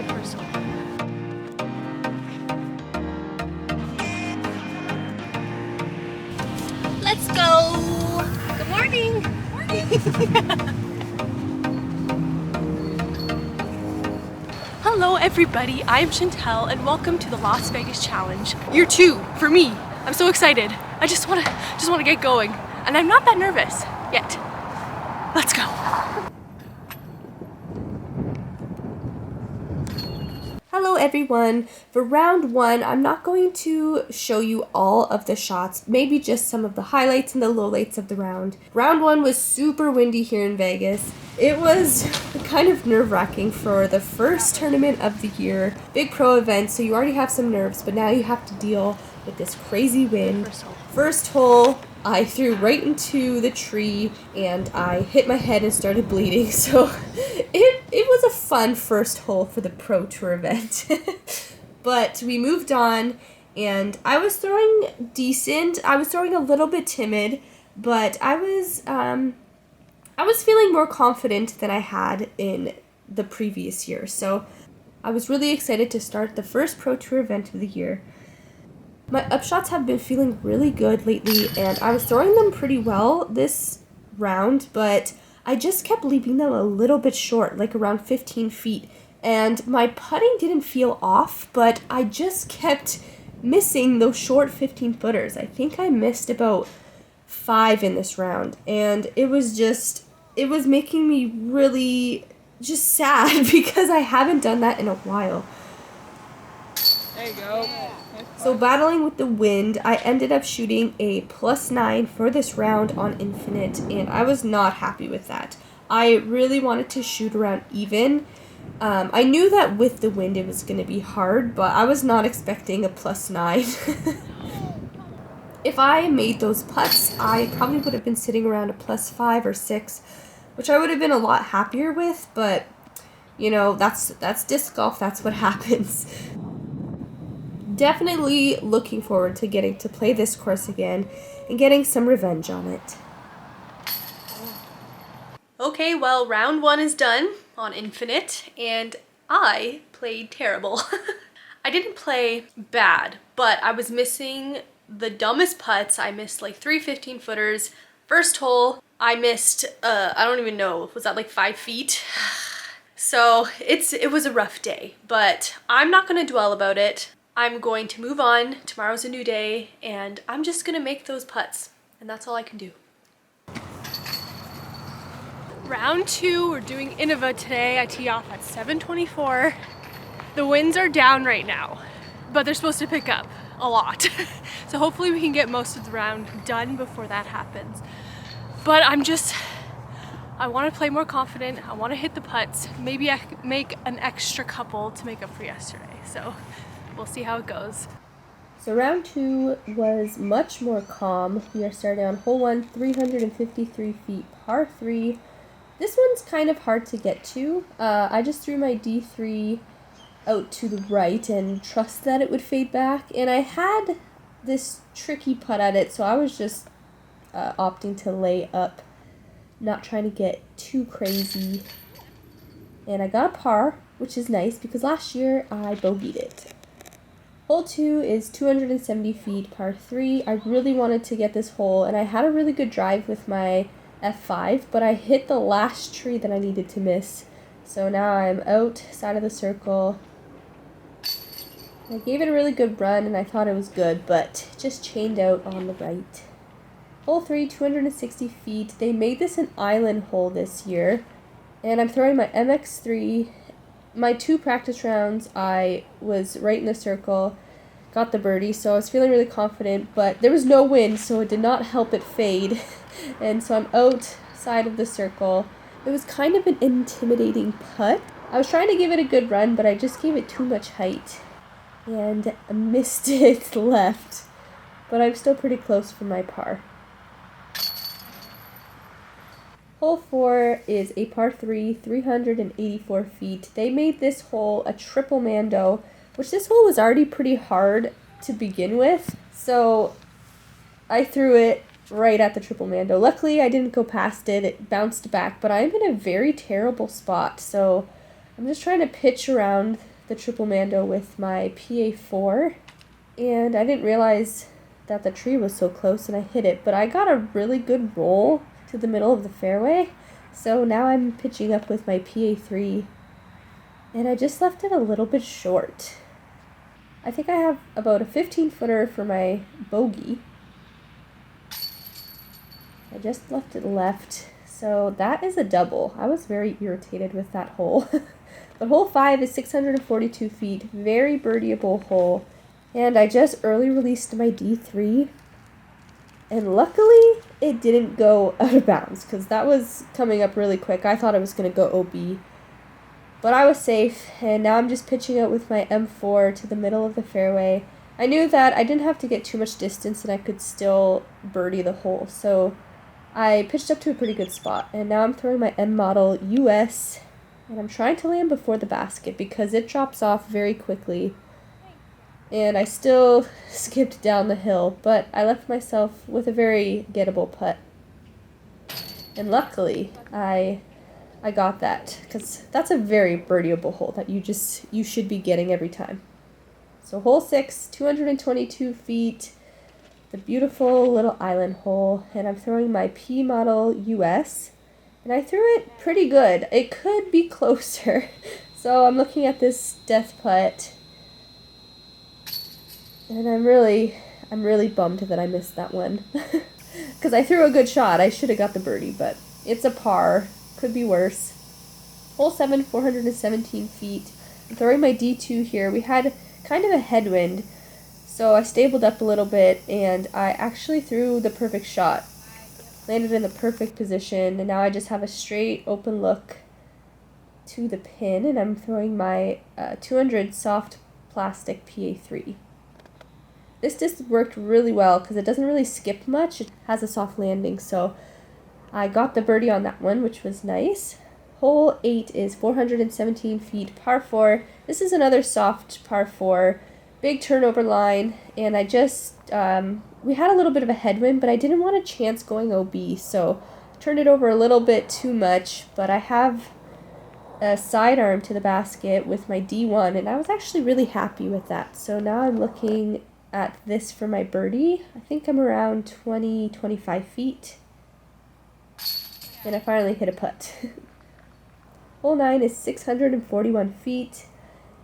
First hole. Let's go! Good morning! Hello everybody, I'm Chantel and welcome to the Las Vegas Challenge. Year 2 for me. I'm so excited. I just wanna get going. And I'm not that nervous yet. Let's go. Hello everyone. For round 1, I'm not going to show you all of the shots, maybe just some of the highlights and the lowlights of the round. Round 1 was super windy here in Vegas. It was kind of nerve-wracking for the first tournament of the year. Big pro event, so you already have some nerves, but now you have to deal with this crazy wind. First hole, I threw right into the tree and I hit my head and started bleeding, so it was a fun first hole for the Pro Tour event. But we moved on and I was throwing decent. I was throwing a little bit timid, but I was feeling more confident than I had in the previous year. So I was really excited to start the first Pro Tour event of the year. My upshots have been feeling really good lately, and I was throwing them pretty well this round, but I just kept leaving them a little bit short, like around 15 feet. And my putting didn't feel off, but I just kept missing those short 15-footers. I think I missed about 5 in this round, and it was making me really just sad because I haven't done that in a while. There you go. So battling with the wind, I ended up shooting a +9 for this round on Infinite, and I was not happy with that. I really wanted to shoot around even. I knew that with the wind it was going to be hard, but I was not expecting a +9. If I made those putts, I probably would have been sitting around a +5 or 6, which I would have been a lot happier with, but, you know, that's disc golf, that's what happens. Definitely looking forward to getting to play this course again and getting some revenge on it. Okay, well, round 1 is done on Infinite, and I played terrible. I didn't play bad, but I was missing the dumbest putts. I missed like 3 15-footers. First hole, I missed, I don't even know, was that like 5 feet? So it was a rough day, but I'm not gonna dwell about it. I'm going to move on. Tomorrow's a new day, and I'm just gonna make those putts, and that's all I can do. Round 2, we're doing Innova today. I tee off at 7:24. The winds are down right now, but they're supposed to pick up a lot. So hopefully we can get most of the round done before that happens. But I want to play more confident. I want to hit the putts. Maybe I could make an extra couple to make up for yesterday. So we'll see how it goes. So round 2 was much more calm. We are starting on hole 1, 353 feet, par 3. This one's kind of hard to get to. I just threw my D3 out to the right and trust that it would fade back. And I had this tricky putt at it, so I was just opting to lay up, not trying to get too crazy. And I got a par, which is nice because last year I bogeyed it. Hole 2 is 270 feet, par 3. I really wanted to get this hole, and I had a really good drive with my F5, but I hit the last tree that I needed to miss. So now I'm outside of the circle. I gave it a really good run, and I thought it was good, but just chained out on the right. Hole 3, 260 feet. They made this an island hole this year, and I'm throwing my MX3. My 2 practice rounds, I was right in the circle, got the birdie, so I was feeling really confident, but there was no wind, so it did not help it fade. And so I'm outside of the circle. It was kind of an intimidating putt. I was trying to give it a good run, but I just gave it too much height and missed it left. But I'm still pretty close for my par. Hole 4 is a par 3, 384 feet. They made this hole a triple mando, which this hole was already pretty hard to begin with. So I threw it right at the triple mando. Luckily, I didn't go past it. It bounced back, but I'm in a very terrible spot. So I'm just trying to pitch around the triple mando with my PA4, and I didn't realize that the tree was so close and I hit it, but I got a really good roll to the middle of the fairway. So now I'm pitching up with my PA3, and I just left it a little bit short. I think I have about a 15-footer for my bogey. I just left it left, so that is a double. I was very irritated with that hole. But hole 5 is 642 feet, very birdieable hole. And I just early released my D3, and luckily it didn't go out of bounds because that was coming up really quick. I thought it was going to go OB, but I was safe, and now I'm just pitching out with my M4 to the middle of the fairway. I knew that I didn't have to get too much distance and I could still birdie the hole, so I pitched up to a pretty good spot, and now I'm throwing my M model US, and I'm trying to land before the basket because it drops off very quickly. And I still skipped down the hill, but I left myself with a very gettable putt. And luckily, I got that, because that's a very birdieable hole that you should be getting every time. So hole 6, 222 feet, the beautiful little island hole, and I'm throwing my P model US, and I threw it pretty good. It could be closer, so I'm looking at this death putt. And I'm really bummed that I missed that one. Because I threw a good shot. I should have got the birdie, but it's a par. Could be worse. Hole 7, 417 feet. I'm throwing my D2 here. We had kind of a headwind, so I stabled up a little bit, and I actually threw the perfect shot. Landed in the perfect position, and now I just have a straight open look to the pin, and I'm throwing my 200 soft plastic PA3. This disc worked really well because it doesn't really skip much. It has a soft landing, so I got the birdie on that one, which was nice. Hole 8 is 417 feet, par 4. This is another soft par 4, big turnover line, and I just, we had a little bit of a headwind, but I didn't want a chance going OB, so I turned it over a little bit too much, but I have a sidearm to the basket with my D1, and I was actually really happy with that. So now I'm looking at this for my birdie. I think I'm around 25 feet. And I finally hit a putt. Hole 9 is 641 feet.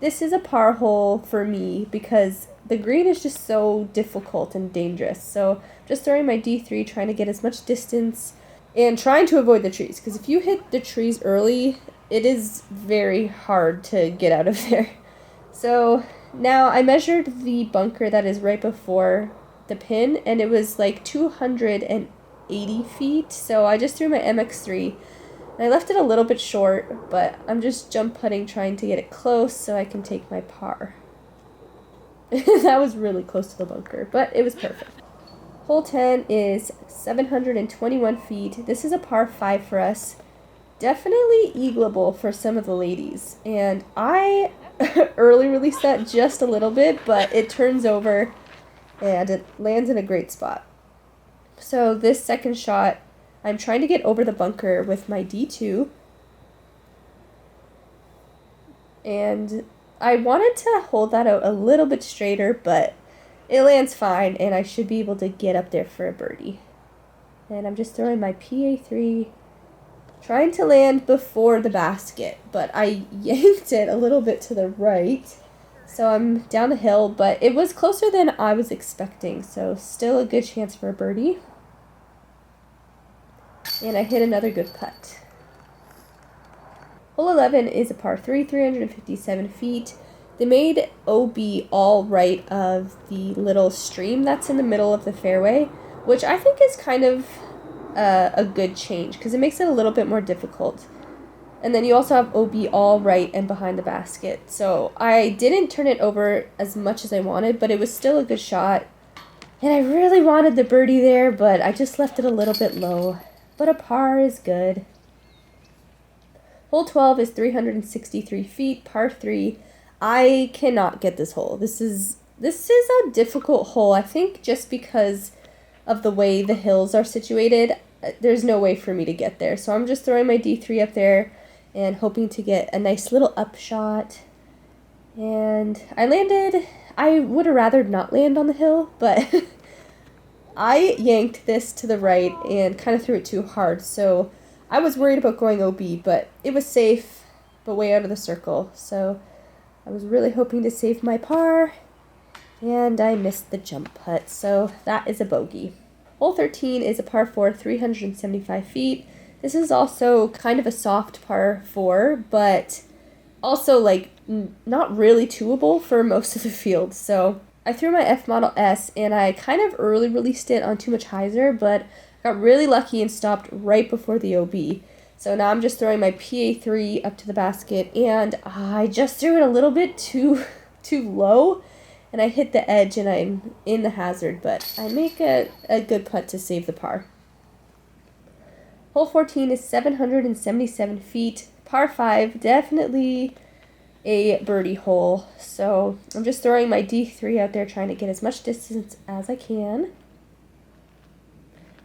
This is a par hole for me because the green is just so difficult and dangerous. So just throwing my D3, trying to get as much distance and trying to avoid the trees. Because if you hit the trees early, it is very hard to get out of there. So now I measured the bunker that is right before the pin, and it was like 280 feet. So I just threw my MX3, and I left it a little bit short, but I'm just jump putting, trying to get it close so I can take my par. That was really close to the bunker, but it was perfect. Hole 10 is 721 feet. This is a par 5 for us. Definitely eagleable for some of the ladies, and I early release that just a little bit, but it turns over and it lands in a great spot. So this second shot, I'm trying to get over the bunker with my D2, and I wanted to hold that out a little bit straighter, but it lands fine, and I should be able to get up there for a birdie. And I'm just throwing my PA3, trying to land before the basket, but I yanked it a little bit to the right, so I'm down the hill, but it was closer than I was expecting, so still a good chance for a birdie. And I hit another good putt. Hole 11 is a par 3, 357 feet. They made OB all right of the little stream that's in the middle of the fairway, which I think is kind of a good change because it makes it a little bit more difficult. And then you also have OB all right and behind the basket. So I didn't turn it over as much as I wanted, but it was still a good shot. And I really wanted the birdie there, but I just left it a little bit low. But a par is good. Hole 12 is 363 feet, par 3. I cannot get this hole. This is a difficult hole, I think, just because of the way the hills are situated. There's no way for me to get there. So I'm just throwing my D3 up there and hoping to get a nice little upshot. And I would have rather not land on the hill, but I yanked this to the right and kind of threw it too hard, so I was worried about going OB, but it was safe, but way out of the circle, so I was really hoping to save my par, and I missed the jump putt, so that is a bogey. Hole 13 is a par 4, 375 feet. This is also kind of a soft par 4, but also like not really twoable for most of the field. So I threw my F Model S and I kind of early released it on too much hyzer, but got really lucky and stopped right before the OB. So now I'm just throwing my PA3 up to the basket, and I just threw it a little bit too low, and I hit the edge and I'm in the hazard, but I make a good putt to save the par. Hole 14 is 777 feet, par 5, definitely a birdie hole. So I'm just throwing my D3 out there, trying to get as much distance as I can.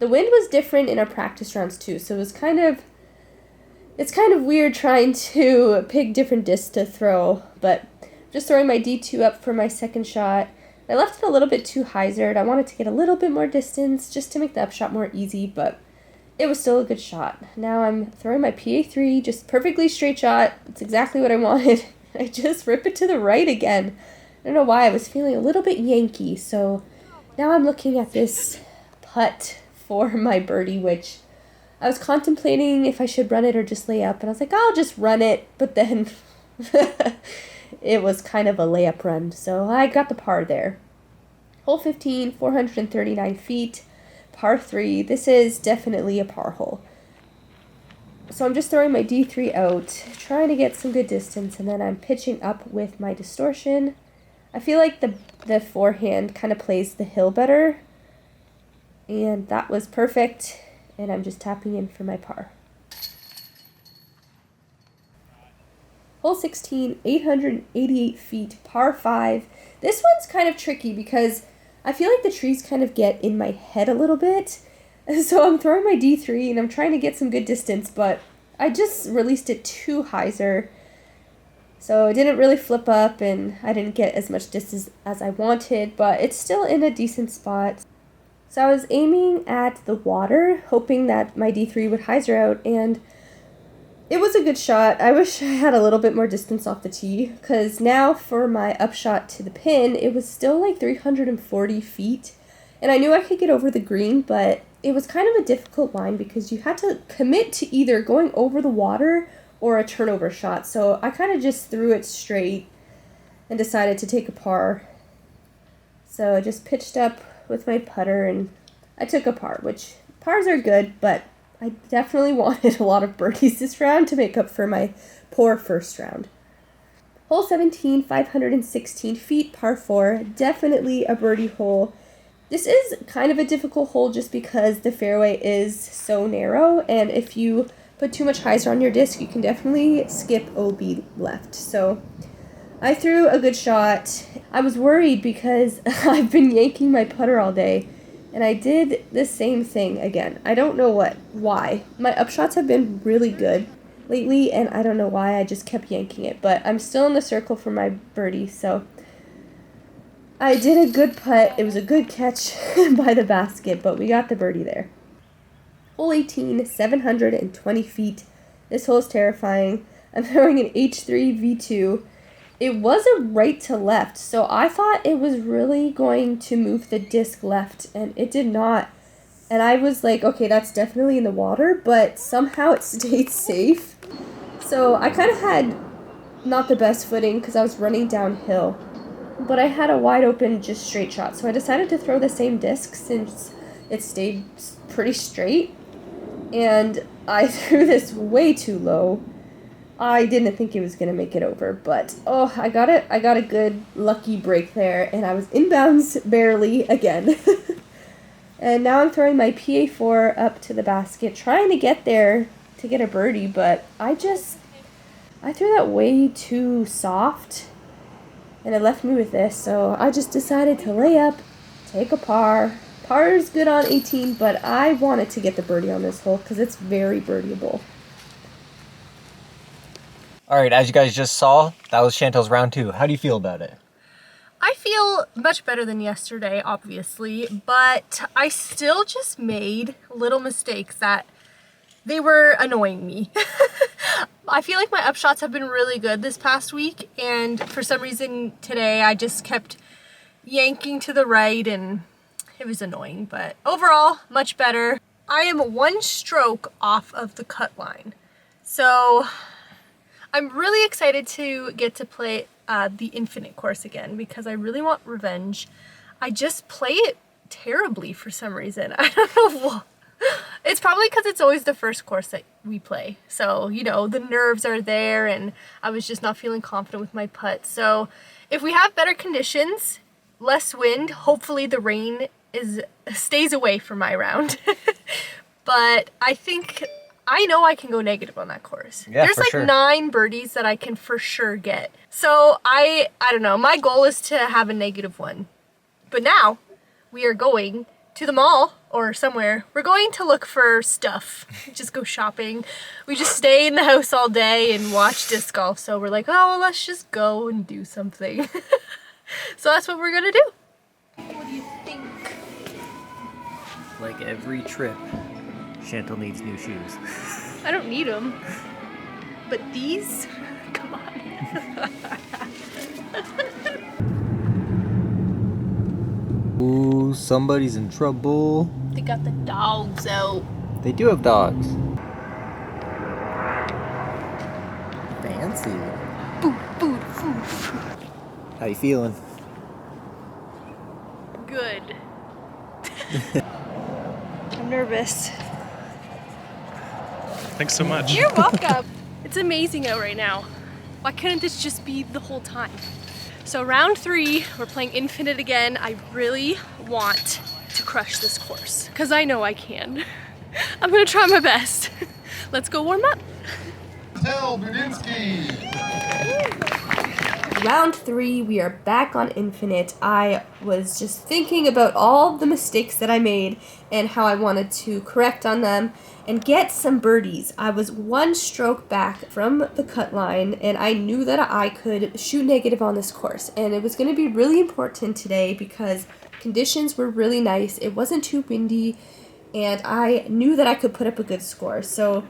The wind was different in our practice rounds too, so it's kind of weird trying to pick different discs to throw, but just throwing my D2 up for my second shot. I left it a little bit too hyzered. I wanted to get a little bit more distance just to make the upshot more easy, but it was still a good shot. Now I'm throwing my PA3, just perfectly straight shot. It's exactly what I wanted. I just rip it to the right again. I don't know why, I was feeling a little bit Yankee, so now I'm looking at this putt for my birdie, which I was contemplating if I should run it or just lay up, and I was like, I'll just run it, but then it was kind of a layup run, so I got the par there. Hole 15, 439 feet, par 3. This is definitely a par hole. So I'm just throwing my D3 out, trying to get some good distance, and then I'm pitching up with my distortion. I feel like the forehand kind of plays the hill better, and that was perfect, and I'm just tapping in for my par. Hole 16, 888 feet, par 5. This one's kind of tricky because I feel like the trees kind of get in my head a little bit. So I'm throwing my D3 and I'm trying to get some good distance, but I just released it too hyzer. So it didn't really flip up and I didn't get as much distance as I wanted, but it's still in a decent spot. So I was aiming at the water, hoping that my D3 would hyzer out, and it was a good shot. I wish I had a little bit more distance off the tee, because now for my upshot to the pin, it was still like 340 feet, and I knew I could get over the green, but it was kind of a difficult line because you had to commit to either going over the water or a turnover shot, so I kind of just threw it straight and decided to take a par. So I just pitched up with my putter and I took a par, which pars are good, but I definitely wanted a lot of birdies this round to make up for my poor first round. Hole 17, 516 feet, par 4, definitely a birdie hole. This is kind of a difficult hole just because the fairway is so narrow, and if you put too much hyzer on your disc, you can definitely skip OB left. So I threw a good shot. I was worried because I've been yanking my putter all day, and I did the same thing again. I don't know why. My upshots have been really good lately, and I don't know why I just kept yanking it, but I'm still in the circle for my birdie, so I did a good putt. It was a good catch by the basket, but we got the birdie there. Hole 18, 720 feet. This hole is terrifying. I'm throwing an H3 V2. It was a right to left, so I thought it was really going to move the disc left, and it did not. And I was like, okay, that's definitely in the water, but somehow it stayed safe. So I kind of had not the best footing because I was running downhill, but I had a wide open, just straight shot. So I decided to throw the same disc since it stayed pretty straight, and I threw this way too low. I didn't think it was going to make it over, but oh, I got a good lucky break there, and I was inbounds barely again. And now I'm throwing my PA4 up to the basket, trying to get there to get a birdie, but I threw that way too soft, and it left me with this, so I just decided to lay up, take a par. Par is good on 18, but I wanted to get the birdie on this hole because it's very birdieable. All right, as you guys just saw, that was Chantel's round 2. How do you feel about it? I feel much better than yesterday, obviously, but I still just made little mistakes that they were annoying me. I feel like my upshots have been really good this past week, and for some reason today I just kept yanking to the right and it was annoying, but overall, much better. I am 1 stroke off of the cut line. So I'm really excited to get to play the Infinite course again because I really want revenge. I just play it terribly for some reason. I don't know what. It's probably because it's always the first course that we play. So, you know, the nerves are there and I was just not feeling confident with my putt. So if we have better conditions, less wind, hopefully the rain stays away from my round. But I know I can go negative on that course. Yeah, there's like sure. 9 birdies that I can for sure get. So I don't know, my goal is to have a -1. But now we are going to the mall or somewhere. We're going to look for stuff, just go shopping. We just stay in the house all day and watch disc golf. So we're like, oh, well, let's just go and do something. So that's what we're gonna do. What do you think? Like every trip, Chantel needs new shoes. I don't need them, but these, come on. Ooh, somebody's in trouble. They got the dogs out. They do have dogs. Fancy. Food. How you feeling? Good. I'm nervous. Thanks so much. You're welcome. It's amazing out right now. Why couldn't this just be the whole time? So round 3, we're playing Infinite again. I really want to crush this course because I know I can. I'm gonna try my best. Let's go warm up. Round 3, we are back on Infinite. I was just thinking about all the mistakes that I made and how I wanted to correct on them and get some birdies. I was 1 stroke back from the cut line and I knew that I could shoot negative on this course. And it was going to be really important today because conditions were really nice. It wasn't too windy and I knew that I could put up a good score. So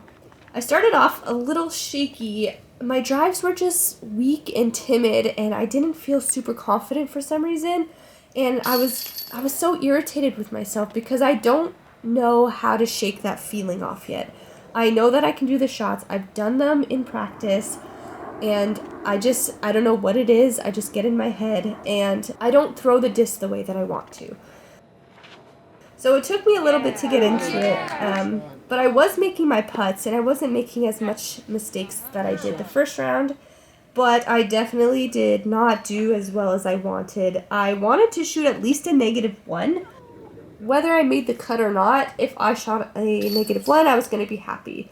I started off a little shaky. My drives were just weak and timid and I didn't feel super confident for some reason. And I was so irritated with myself because I don't know how to shake that feeling off yet. I know that I can do the shots. I've done them in practice and I don't know what it is. I just get in my head and I don't throw the disc the way that I want to. So it took me a little bit to get into it, but I was making my putts and I wasn't making as much mistakes that I did the first round, but I definitely did not do as well as I wanted. I wanted to shoot at least a -1. Whether I made the cut or not, if I shot a -1, I was going to be happy.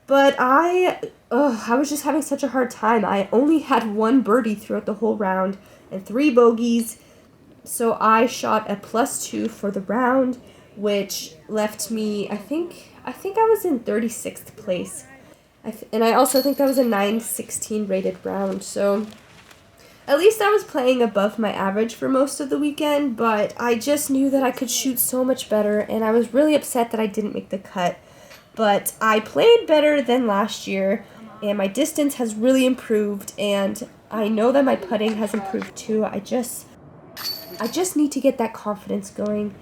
But I was just having such a hard time. I only had 1 birdie throughout the whole round and 3 bogeys. So I shot a +2 for the round, which left me, I think I was in 36th place. And I also think that was a 916 rated round. So at least I was playing above my average for most of the weekend, but I just knew that I could shoot so much better, and I was really upset that I didn't make the cut. But I played better than last year, and my distance has really improved, and I know that my putting has improved too. I just need to get that confidence going.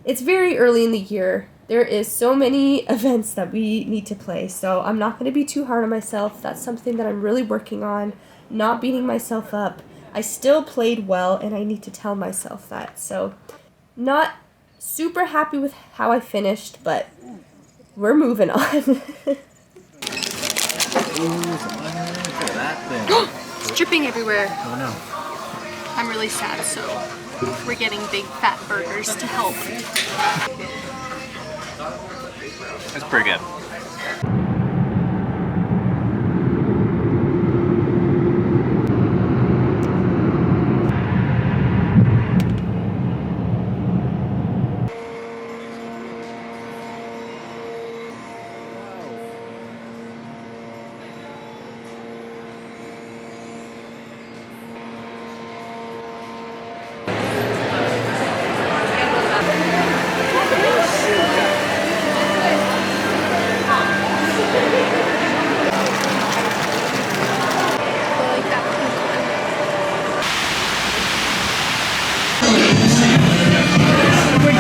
It's very early in the year. There is so many events that we need to play, so I'm not going to be too hard on myself. That's something that I'm really working on, not beating myself up. I still played well, and I need to tell myself that. So not super happy with how I finished, but we're moving on. Ooh, look at that thing. It's dripping everywhere. Oh no. I'm really sad, so we're getting big fat burgers to help. That's pretty good.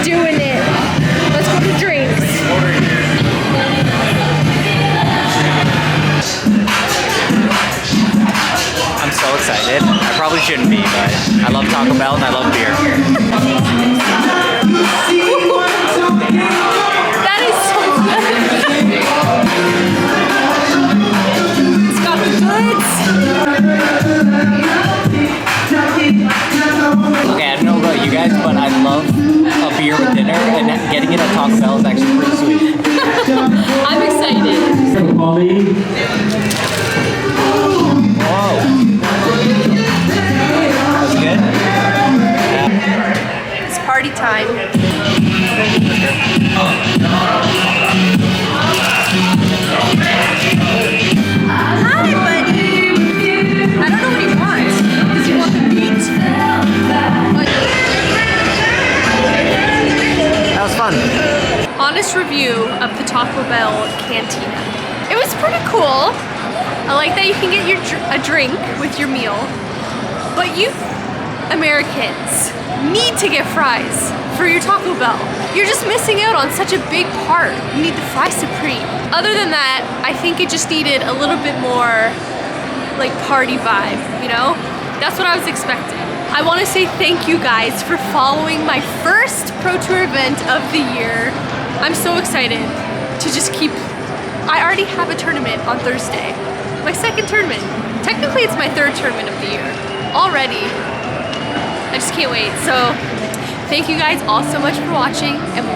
doing it. Let's go to drinks. I'm so excited. I probably shouldn't be, but I love Taco Bell and I love beer. That is so good. It's got the goods. Okay, I don't know about you guys, but I love a beer with dinner, and getting it at Taco Bell is actually pretty sweet. I'm excited. Whoa. That's good? It's party time. Hi, buddy. I don't know what he wants. Does he want the meat? That was fun. Honest review of the Taco Bell cantina. It was pretty cool. I like that you can get a drink with your meal, but you Americans need to get fries for your Taco Bell. You're just missing out on such a big part. You need the fry supreme. Other than that, I think it just needed a little bit more like party vibe, you know? That's what I was expecting. I want to say thank you guys for following my first Pro Tour event of the year. I'm so excited to just keep, I already have a tournament on Thursday. My second tournament. Technically it's my third tournament of the year. Already. I just can't wait. So thank you guys all so much for watching, and we